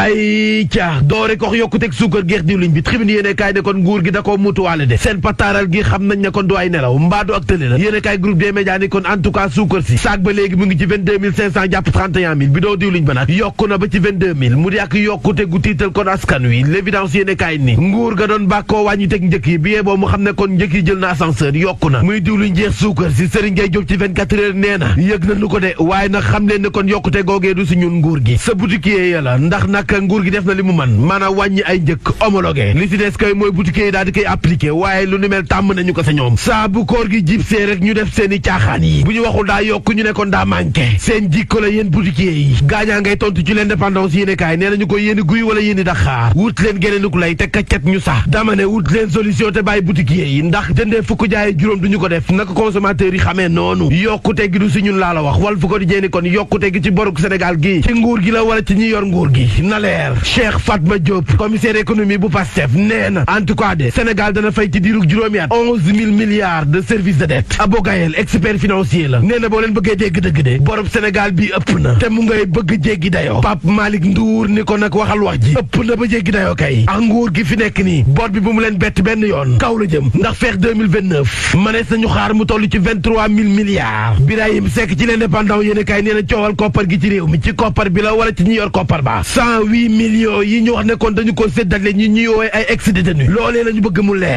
ay ca doore ko yokkuteg suukar geex diwliñ bi tribune yéene kaay ne kon nguur gi da koo mutuwaale de seen pataaral gi xam nañ ne kon du ay nelaw mbaadu ak tële la yéene kaay groupe des médias ni kon en tout cas suukar si saak ba léegi mu ngi ci 22 500 jàpp 31 000 bidon diwliñ ba nag yokku na ba ci 22 000 mu di ak yokkute gu tiital kon askan wi l'évidence yéene kaay ni nguur ga doon bàkkoo wàññi teg njëkk yi biyee boo mu xam ne kon njëkk yi jël na ascenseur yokku na muy diwliñ jeex suukar si Serigne Gueye Diop ci 24 heures nee na yëg na nu ko de waaye nag xam leen ne kon yokkute googee du si ñun nguur gi sa boutiquier ya la ndax nag nguur gi def na li mu man maanaam wàññi ay njëkk homologué li si des kay mooy boutiquier yi daal di koy appliqué waaye lu ni mel tàmm nañu ko sa ñoom saa bu koor gi jib see rek ñu def seen i caaxaan yi bu ñu waxul daa yokk ñu ne kon daa manqué seen jikko la yéen boutiquier yi gaañaa ngay tontu ci l'indépendance yéene kaay nee nañu ko yéeni guy wala yéeni daxaar wut leen geneen ku lay te kaccat ñu sax dama ne wut leen solution te bàyyi boutiquier yi ndax jëndee fukk jaay juróom duñu ko def naka consommateur yi xamee noonu yokkute gi du si ñun laa la wax wal fu ko di jeeni kon yokkute gi ci boruk Sénégal gi ci nguur gi la wala ci ñi yor nguur gi na leer Cheikh Fatma Diop commissaire économie bu Pastef nee na en tout cas de Sénégal dana fay ci diirug juróomi at 11 000 milliards de service de dette Abo Gayel expert financier la nee na boo leen bëggee dégg dëgg de borob Sénégal bi ëpp na te mu ngay bëgg jéggi dayoo Pape Malick Ndour ni ko nag waxal wax ji ëpp na ba jéggi dayoo kay ak nguur gi fi nekk nii bor bi bu mu leen bett benn yoon kaw la jëm ndax feex 2029 manees nañu xaar mu toll ci 23 000 milliards Birahim Seck ci l'indépendant yéen kay nee na coowal koppar gi ci réew mi ci koppar bi la wala ci ñi yor koppar ba 108 millions yi ñu wax ne kon dañu ko séddale ñi ñuy woowee ay ex-détenus loolee la ñu bëgg mu leer